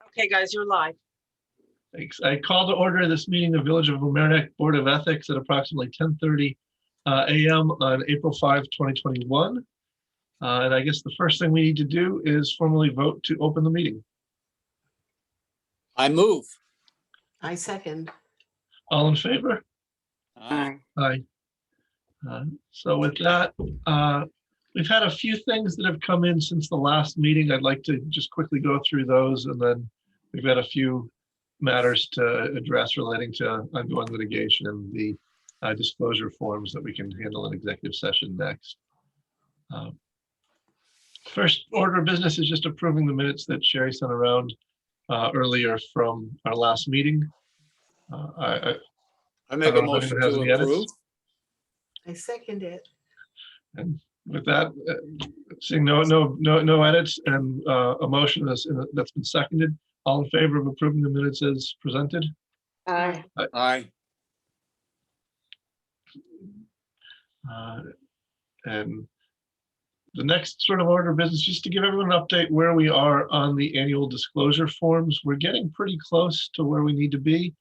Okay, guys, you're live. Thanks. I call to order this meeting of Village of Mamaroneck Board of Ethics at approximately 10:30 a.m. on April 5, 2021. And I guess the first thing we need to do is formally vote to open the meeting. I move. I second. All in favor? Aye. Aye. So with that, we've had a few things that have come in since the last meeting. I'd like to just quickly go through those, and then we've got a few matters to address relating to ongoing litigation and the disclosure forms that we can handle in executive session next. First order of business is just approving the minutes that Sherry sent around earlier from our last meeting. I make a don't know if motion anyone has to any edits. approve. I second it. And with that, seeing no edits and a motion that's been seconded, all in favor of approving the minutes as presented? Aye. Aye. And the next sort of order of business, just to give everyone an update where we are on the annual disclosure forms. We're getting pretty close to where we need to be.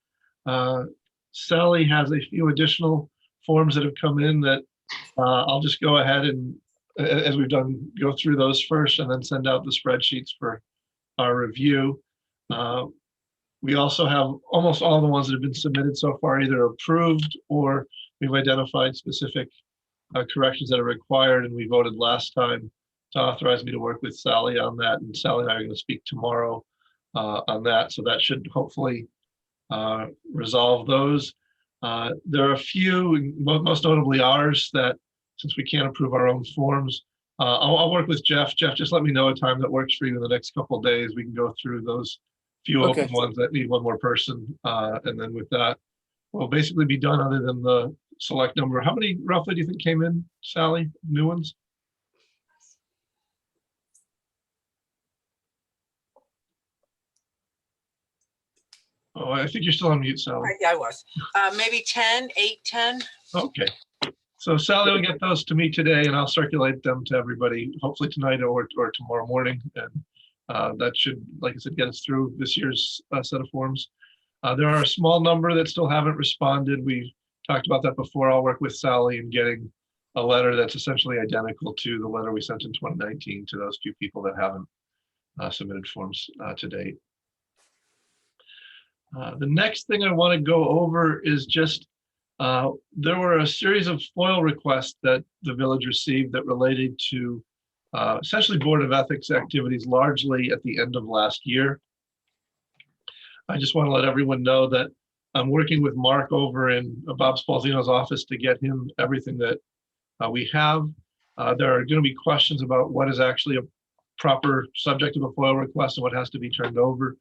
Sally has a few additional forms that have come in that I'll just go ahead and, as we've done, go through those first and then send out the spreadsheets for our review. We also have almost all the ones that have been submitted so far either approved or we've identified specific corrections that are required, and we voted last time to authorize me to work with Sally on that, and Sally and I are going to speak tomorrow on that, so that should hopefully resolve those. There are a few, most notably ours, that since we can't approve our own forms, I'll work with Jeff. Jeff, just let me know a time that works for you in the next couple of days. We can go through those few Okay. open ones that need one more person. And then with that, we'll basically be done other than the select number. How many roughly do you think came in, Sally, new ones? Oh, I think you're still on mute, Sally. Yeah, I was. Maybe 10, 8, 10. Okay. So Sally will get those to me today and I'll circulate them to everybody, hopefully tonight or tomorrow morning. And that should, like I said, get us through this year's set of forms. There are a small number that still haven't responded. We talked about that before. I'll work with Sally in getting a letter that's essentially identical to the letter we sent in 2019 to those few people that haven't submitted forms to date. The next thing I want to go over is just there were a series of FOIL requests that the village received that related to essentially Board of Ethics activities largely at the end of last year. I just want to let everyone know that I'm working with Mark over in Bob Spalzino's office to get him everything that we have. There are going to be questions about what is actually a proper subject of a FOIL request and what has to be turned over.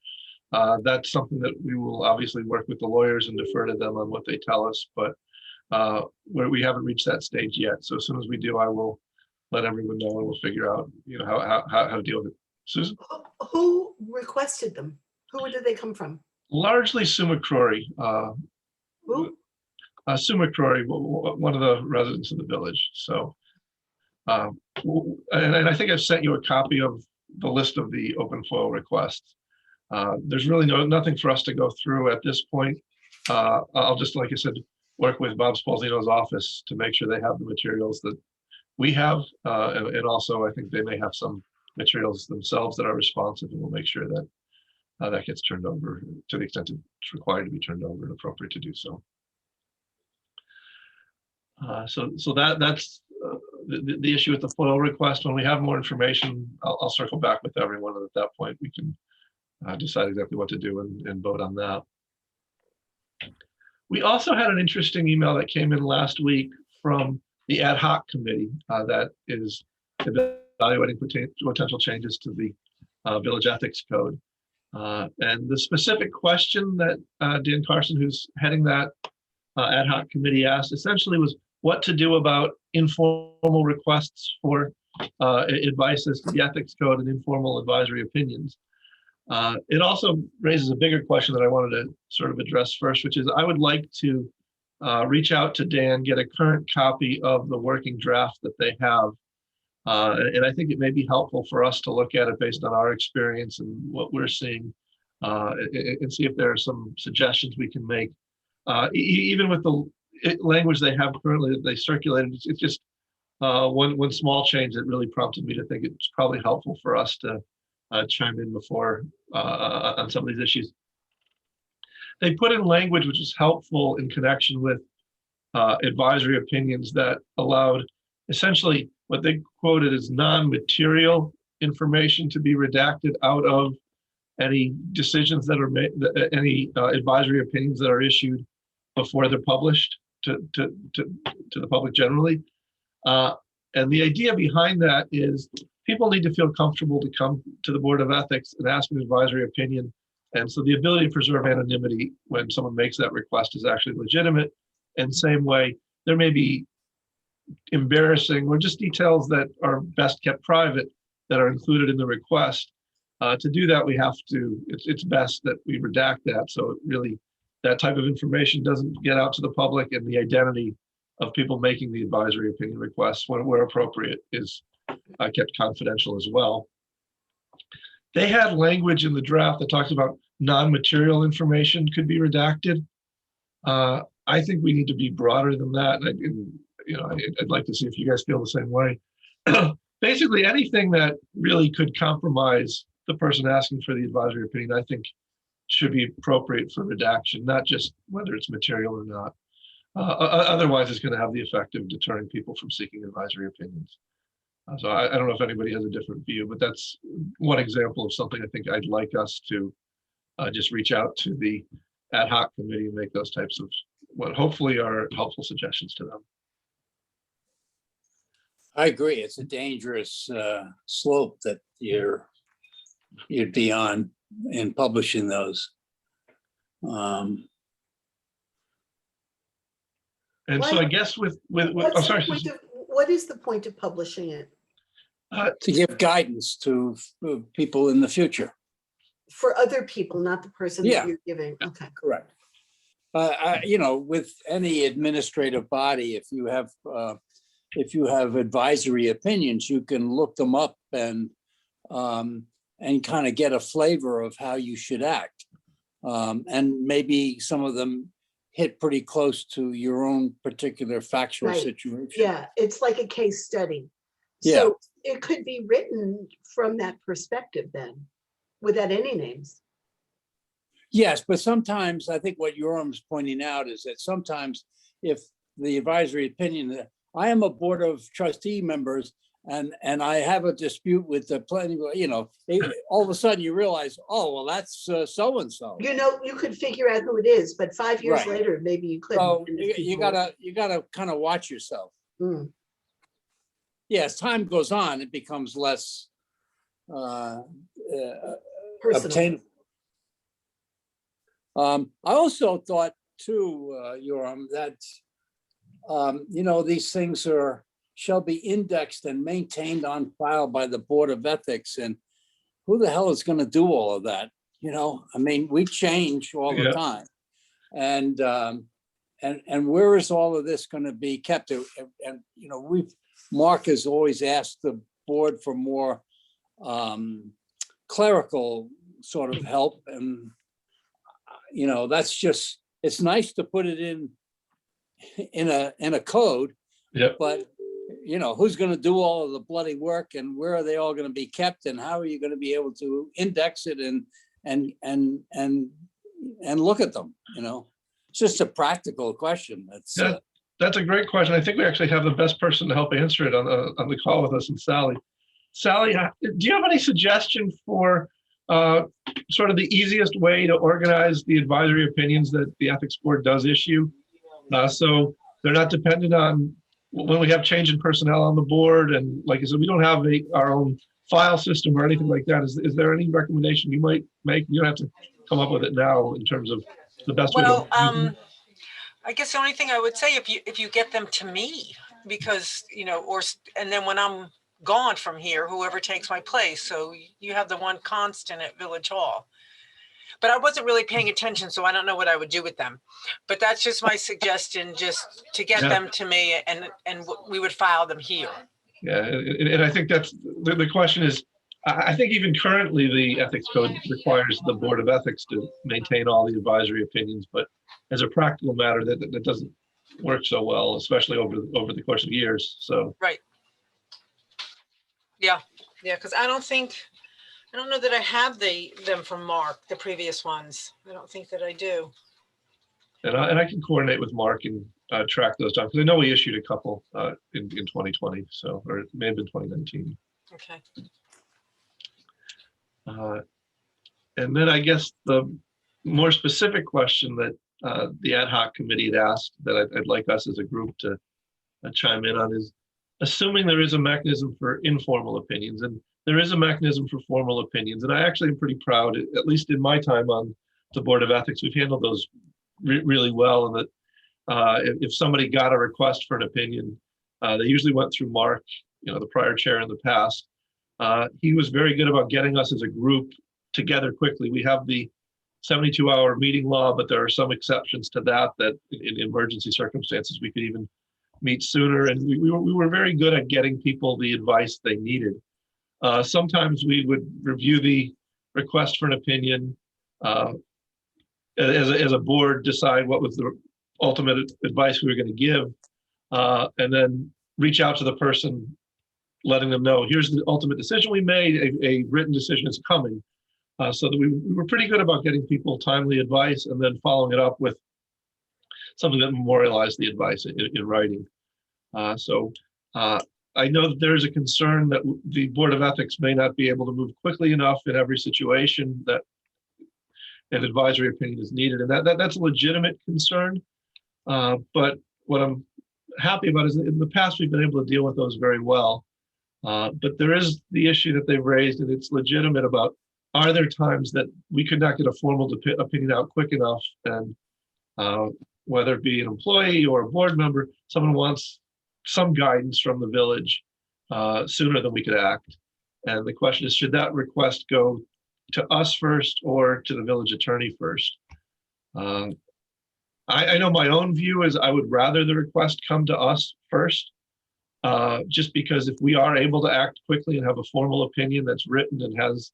That's something that we will obviously work with the lawyers and defer to them on what they tell us, but we haven't reached that stage yet. So as soon as we do, I will let everyone know and we'll figure out, how to deal with it. Susan? Who requested them? Who did they come from? Largely Sue McCrory. Who? Sue McCrory, one of the residents of the village. So, and I think I've sent you a copy of the list of the open FOIL requests. There's really nothing for us to go through at this point. I'll just, like I said, work with Bob Spalzino's office to make sure they have the materials that we have. And also, I think they may have some materials themselves that are responsive, and we'll make sure that that gets turned over to the extent it's required to be turned over and appropriate to do so. So that's the issue with the FOIL request. When we have more information, I'll circle back with everyone, and at that point we can decide exactly what to do and vote on that. We also had an interesting email that came in last week from the ad hoc committee that is evaluating potential changes to the village ethics code. And the specific question that Dan Carson, who's heading that ad hoc committee, asked essentially was what to do about informal requests for advice as to the ethics code and informal advisory opinions. It also raises a bigger question that I wanted to sort of address first, which is I would like to reach out to Dan, get a current copy of the working draft that they have And I think it may be helpful for us to look at it based on our experience and what we're seeing, and see if there are some suggestions we can make. Even with the language they have currently that they circulated, it's just one small change that really prompted me to think it's probably helpful for us to chime in before on some of these issues. They put in language which is helpful in connection with advisory opinions that allowed essentially what they quoted as non-material information to be redacted out of any decisions that are made, any advisory opinions that are issued before they're published to the public generally. And the idea behind that is people need to feel comfortable to come to the Board of Ethics and ask an advisory opinion. And so the ability to preserve anonymity when someone makes that request is actually legitimate. And same way, there may be embarrassing or just details that are best kept private that are included in the request. To do that, we have to, it's best that we redact that. So it really, that type of information doesn't get out to the public, and the identity of people making the advisory opinion requests where appropriate is kept confidential as well. They had language in the draft that talks about non-material information could be redacted. I think we need to be broader than that. And I'd like to see if you guys feel the same way. Basically, anything that really could compromise the person asking for the advisory opinion, I think should be appropriate for redaction, not just whether it's material or not. Otherwise, it's going to have the effect of deterring people from seeking advisory opinions. So I don't know if anybody has a different view, but that's one example of something I think I'd like us to just reach out to the ad hoc committee and make those types of what hopefully are helpful suggestions to them. I agree. It's a dangerous slope that you'd be on in publishing those. And so Why- I guess with What's oh, the sorry, point of- What is the point of publishing it? To give guidance to people in the future. For other people, not the person Yeah. that you're giving? Okay. Correct. With any administrative body, if you have advisory opinions, you can look them up and kind of get a flavor of how you should act. And maybe some of them hit pretty close to your own particular factual Right. situation. Yeah, it's like a case study. Yeah. So it could be written from that perspective then, without any names. Yes, but sometimes I think what Yoram's pointing out is that sometimes if the advisory opinion, I am a board of trustee members and I have a dispute with the planning, all of a sudden you realize, oh, well, that's so-and-so. You could figure out who it is, but 5 years Right. later, maybe you couldn't. So And if you people- gotta kind of watch yourself. Mm, Yeah, as time goes on, it becomes less Personal. obtainable. I also thought too, Yoram, that these things shall be indexed and maintained on file by the Board of Ethics, and who the hell is going to do all of that? I mean, we change all the Yeah. time, and where is all of this going to be kept? And Mark has always asked the board for more clerical sort of help, and that's just, it's nice to put it in a code, Yep. but who's going to do all of the bloody work, and where are they all going to be kept, and how are you going to be able to index it and look at them? It's just a practical question. Yeah. That's a great question. I think we actually have the best person to help answer it on the call with us, and Sally. Sally, do you have any suggestion for sort of the easiest way to organize the advisory opinions that the ethics board does issue? So they're not dependent on when we have change in personnel on the board. And like I said, we don't have our own file system or anything like that. Is there any recommendation you might make? You don't have to come up with it now in terms of the best way Well, to. I guess the only thing I would say, if you get them to me, because, and then when I'm gone from here, whoever takes my place. So you have the one constant at Village Hall. But I wasn't really paying attention, so I don't know what I would do with them. But that's just my suggestion, just to get Yeah. them to me, and we would file them here. Yeah, and I think that's, the question is, I think even currently, the ethics code requires the Board of Ethics to maintain all the advisory opinions, but as a practical matter, that doesn't work so well, especially over the course of years, so. Right. Yeah, because I don't know that I have them from Mark, the previous ones. I don't think that I do. And I can coordinate with Mark and track those down, because I know we issued a couple in 2020, so, or it may have been 2019. Okay. And then I guess the more specific question that the ad hoc committee had asked, that I'd like us as a group to chime in on, is assuming there is a mechanism for informal opinions, and there is a mechanism for formal opinions. And I actually am pretty proud, at least in my time on the Board of Ethics, we've handled those really well. And that if somebody got a request for an opinion, they usually went through Mark, the prior chair in the past. He was very good about getting us as a group together quickly. We have the 72-hour meeting law, but there are some exceptions to that in emergency circumstances, we could even meet sooner. And we were very good at getting people the advice they needed. Sometimes we would review the request for an opinion, as a board, decide what was the ultimate advice we were going to give, and then reach out to the person, letting them know, here's the ultimate decision we made, a written decision is coming. So that we were pretty good about getting people timely advice and then following it up with something that memorialized the advice in writing. I know that there's a concern that the Board of Ethics may not be able to move quickly enough in every situation that an advisory opinion is needed, and that's a legitimate concern. But what I'm happy about is in the past, we've been able to deal with those very well. But there is the issue that they've raised, and it's legitimate, about, are there times that we could not get a formal opinion out quick enough, and whether it be an employee or a board member, someone wants some guidance from the village sooner than we could act. And the question is, should that request go to us first or to the village attorney first? I know my own view is I would rather the request come to us first, just because if we are able to act quickly and have a formal opinion that's written and has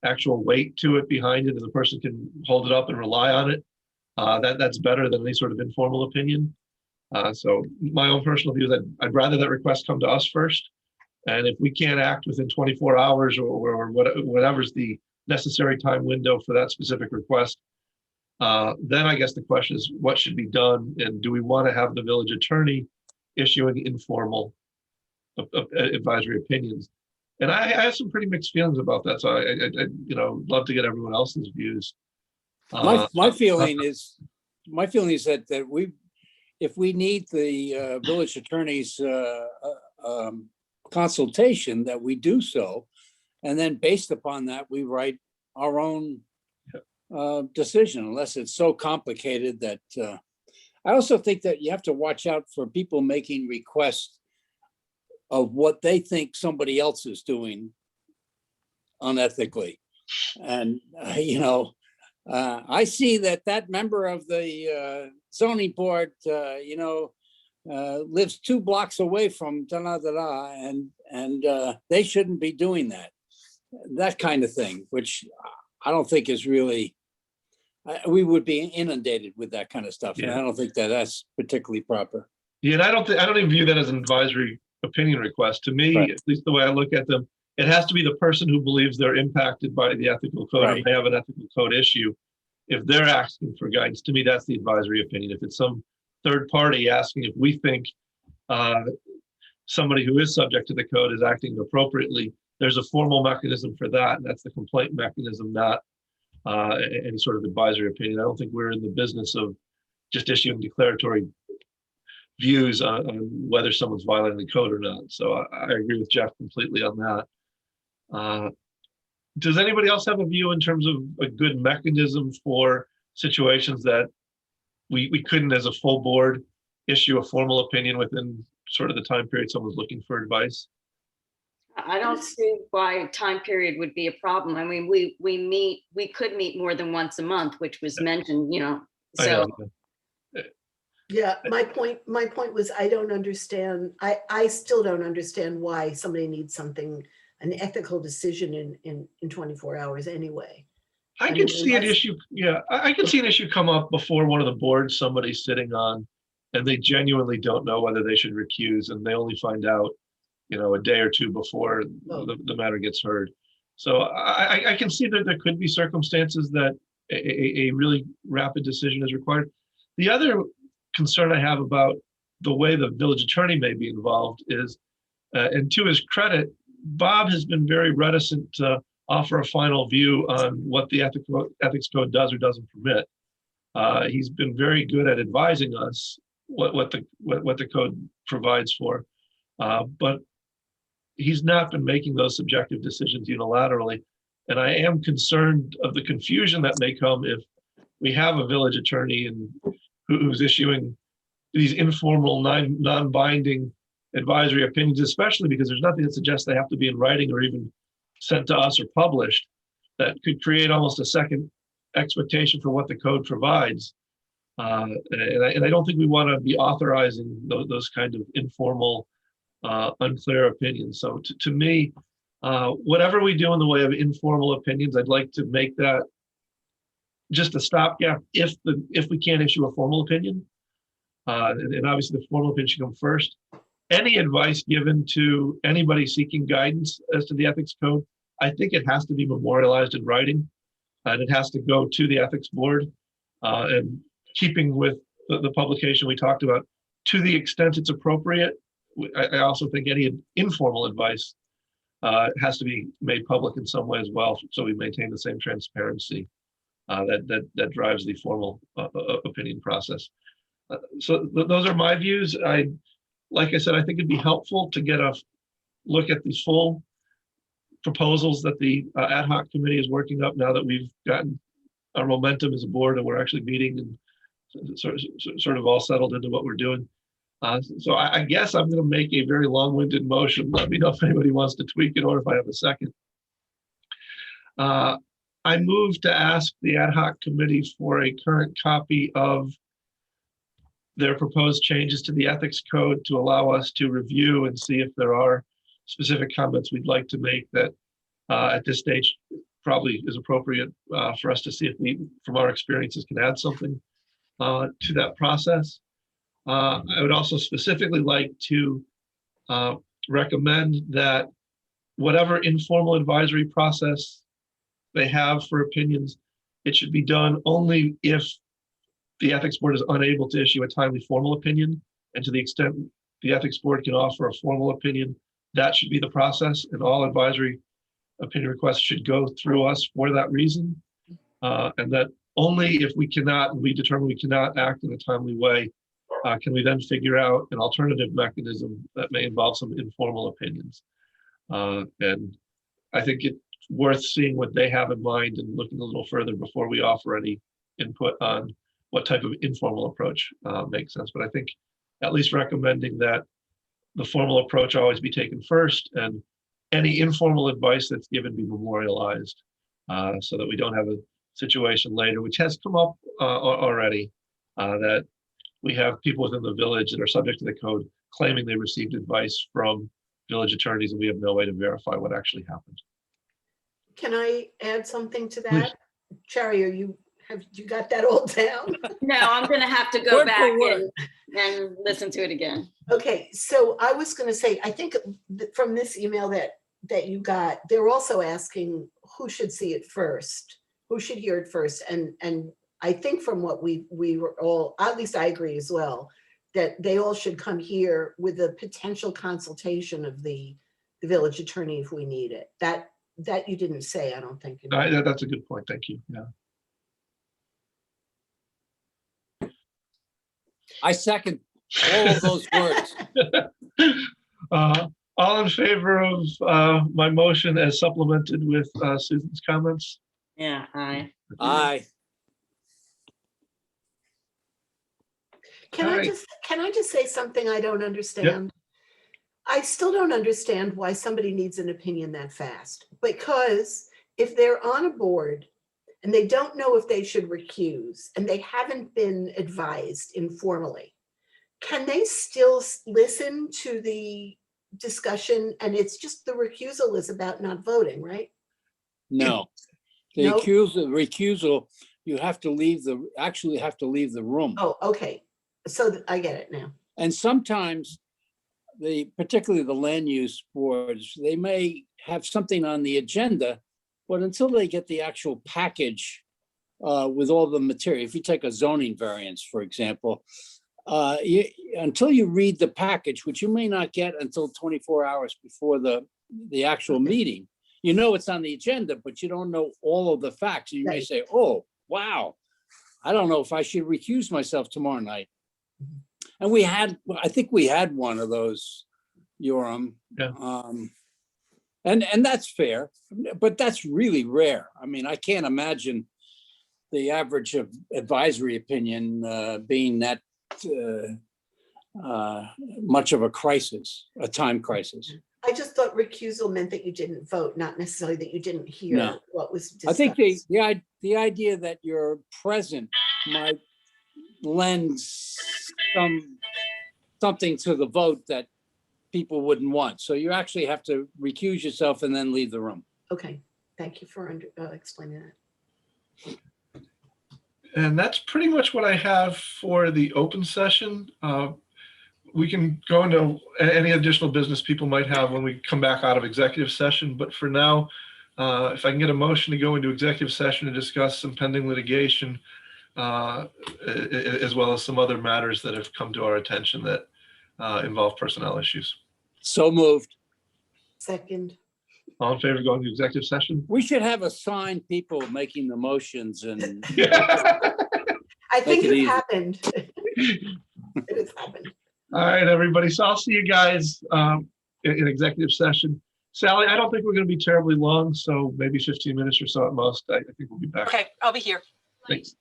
actual weight to it behind it, and the person can hold it up and rely on it, that's better than any sort of informal opinion. So my own personal view is that I'd rather that request come to us first. And if we can't act within 24 hours or whatever's the necessary time window for that specific request, then I guess the question is, what should be done? And do we want to have the village attorney issuing informal advisory opinions? And I have some pretty mixed feelings about that. So I love to get everyone else's views. My feeling is that if we need the village attorney's consultation, that we do so, and then based upon that, we write our own decision, unless it's so complicated that I also think that you have to watch out for people making requests of what they think somebody else is doing unethically. And, I see that member of the zoning board, lives 2 blocks away from da-da-da-da, and they shouldn't be doing that kind of thing, which I don't think is really, we would be inundated with that kind of stuff. And I don't think that that's particularly proper. Yeah, and I don't even view that as an advisory opinion request. To me, Right. At least the way I look at them, it has to be the person who believes they're impacted by the ethical code, Right. or they have an ethical code issue. If they're asking for guidance, to me, that's the advisory opinion. If it's some third party asking if we think somebody who is subject to the code is acting appropriately, there's a formal mechanism for that, and that's the complaint mechanism, not any sort of advisory opinion. I don't think we're in the business of just issuing declaratory views on whether someone's violating the code or not. So I agree with Jeff completely on that. Does anybody else have a view in terms of a good mechanism for situations that we couldn't, as a full board, issue a formal opinion within sort of the time period someone's looking for advice? I don't see why a time period would be a problem. I mean, we could meet more than once a month, which was mentioned, I so. know. Yeah, my point was, I don't understand, I still don't understand why somebody needs something, an ethical decision in 24 hours anyway. I I could mean, see an unless- issue, yeah, I could see an issue come up before one of the boards somebody's sitting on, and they genuinely don't know whether they should recuse, and they only find out, a day or two before Oh. the matter gets heard. So I can see that there could be circumstances that a really rapid decision is required. The other concern I have about the way the village attorney may be involved is, and to his credit, Bob has been very reticent to offer a final view on what the ethics code does or doesn't permit. He's been very good at advising us what the code provides for, but he's not been making those subjective decisions unilaterally. And I am concerned of the confusion that may come if we have a village attorney who's issuing these informal, non-binding advisory opinions, especially because there's nothing that suggests they have to be in writing or even sent to us or published, that could create almost a second expectation for what the code provides. And I don't think we want to be authorizing those kind of informal, unclear opinions. So to me, whatever we do in the way of informal opinions, I'd like to make that just a stopgap if we can't issue a formal opinion. And obviously the formal opinion should come first. Any advice given to anybody seeking guidance as to the ethics code, I think it has to be memorialized in writing, and it has to go to the ethics board. And keeping with the publication we talked about, to the extent it's appropriate, I also think any informal advice has to be made public in some way as well, so we maintain the same transparency that drives the formal opinion process. So those are my views. Like I said, I think it'd be helpful to get a look at the full proposals that the ad hoc committee is working up now that we've gotten our momentum as a board and we're actually meeting and sort of all settled into what we're doing. So I guess I'm going to make a very long-winded motion. Let me know if anybody wants to tweak it or if I have a second. I move to ask the ad hoc committee for a current copy of their proposed changes to the ethics code to allow us to review and see if there are specific comments we'd like to make that at this stage probably is appropriate for us to see if we, from our experiences, can add something to that process. I would also specifically like to recommend that whatever informal advisory process they have for opinions, it should be done only if the ethics board is unable to issue a timely formal opinion. And to the extent the ethics board can offer a formal opinion, that should be the process, and all advisory opinion requests should go through us for that reason. And that only if we determine we cannot act in a timely way, can we then figure out an alternative mechanism that may involve some informal opinions. And I think it's worth seeing what they have in mind and looking a little further before we offer any input on what type of informal approach makes sense. But I think at least recommending that the formal approach always be taken first, and any informal advice that's given be memorialized, so that we don't have a situation later, which has come up already, that we have people within the village that are subject to the code claiming they received advice from village attorneys, and we have no way to verify what actually happened. Can I add something to Please. that? Cherry, have you got that all down? No, I'm gonna have to go Word for back word. and listen to it again. Okay, so I was going to say, I think from this email that you got, they're also asking who should see it first, who should hear it first. And I think from what we were all, at least I agree as well, that they all should come here with a potential consultation of the village attorney if we need it. That you didn't say, I don't think. That's a good point. Thank you. Yeah. I second all of those words. All in favor of my motion as supplemented with Susan's comments? Yeah, Aye. Can Alright. I just say something I don't understand? I still don't understand why somebody needs an opinion that fast, because if they're on a board and they don't know if they should recuse and they haven't been advised informally, can they still listen to the discussion? And it's just the recusal is about not voting, right? No. The No? recusal, you have to leave actually have to leave the room. Oh, okay. So I get it now. And sometimes particularly the land use boards, they may have something on the agenda, but until they get the actual package with all the material, if you take a zoning variance, for example, until you read the package, which you may not get until 24 hours before the actual meeting, you know it's on the agenda, but you don't know all of the facts. You may Right. say, oh, wow, I don't know if I should recuse myself tomorrow night. And I think we had one of those, Yoram. Yeah. And that's fair, but that's really rare. I mean, I can't imagine the average of advisory opinion being that much of a crisis, a time crisis. I just thought recusal meant that you didn't vote, not necessarily that you didn't hear No. what was I discussed. think the idea that you're present might lend something to the vote that people wouldn't want. So you actually have to recuse yourself and then leave the room. Okay, thank you for explaining that. And that's pretty much what I have for the open session. We can go into any additional business people might have when we come back out of executive session. But for now, if I can get a motion to go into executive session to discuss some pending litigation, as well as some other matters that have come to our attention that involve personnel issues. So moved. Second, All in favor of going to executive session? We should have assigned people making the motions and I think it it easy. happened. It has happened. All right, everybody. So I'll see you guys in executive session. Sally, I don't think we're going to be terribly long, so maybe 15 minutes or so at most. I think we'll be back. Okay, I'll be here. Thanks.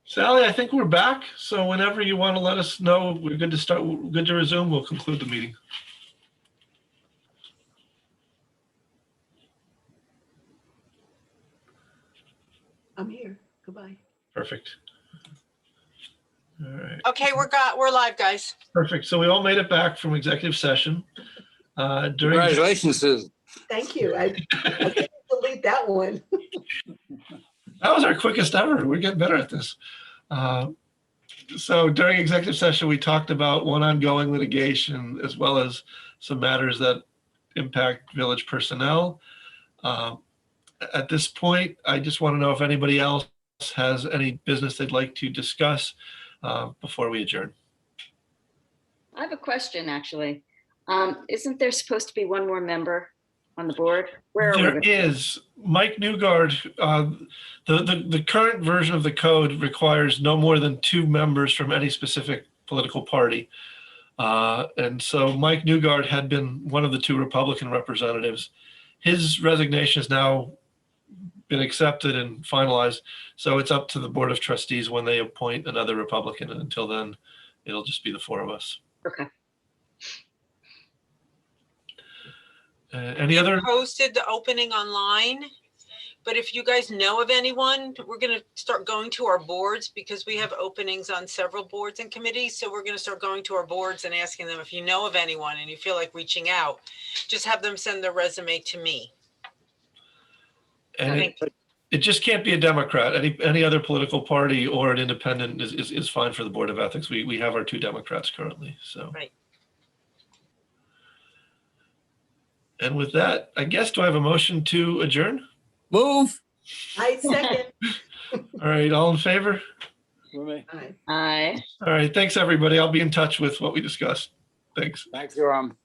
Sally, I think we're back. So whenever you want to let us know, we're good to start, good to resume, we'll conclude the meeting. I'm here. Goodbye. Perfect. All right, Okay, we're live, guys. perfect. So we all made it back from executive session. During, Congratulations, Susan. Thank you. I didn't delete that one. that was our quickest ever. We're getting better at this. So during executive session, we talked about one ongoing litigation as well as some matters that impact village personnel. At this point, I just want to know if anybody else has any business they'd like to discuss before we adjourn. I have a question, actually. Isn't there supposed to be one more member on the board? Where are There we? is Mike Newgard. The current version of the code requires no more than 2 members from any specific political party. And so Mike Newgard had been one of the 2 Republican representatives. His resignation has now been accepted and finalized. So it's up to the Board of Trustees when they appoint another Republican. And until then, it'll just be the 4 of us. Okay. Any other? Posted the opening online, but if you guys know of anyone, we're gonna start going to our boards because we have openings on several boards and committees. So we're gonna start going to our boards and asking them if you know of anyone and you feel like reaching out, just have them send their resume to me. And it just can't be a Democrat. Any other political party or an independent is fine for the Board of Ethics. We have our 2 Democrats currently, so. Right. And with that, I guess, do I have a motion to adjourn? Move. I second. All right, all in favor? Aye. Aye. All right, thanks, everybody. I'll be in touch with what we discussed. Thanks. Thanks, Yoram.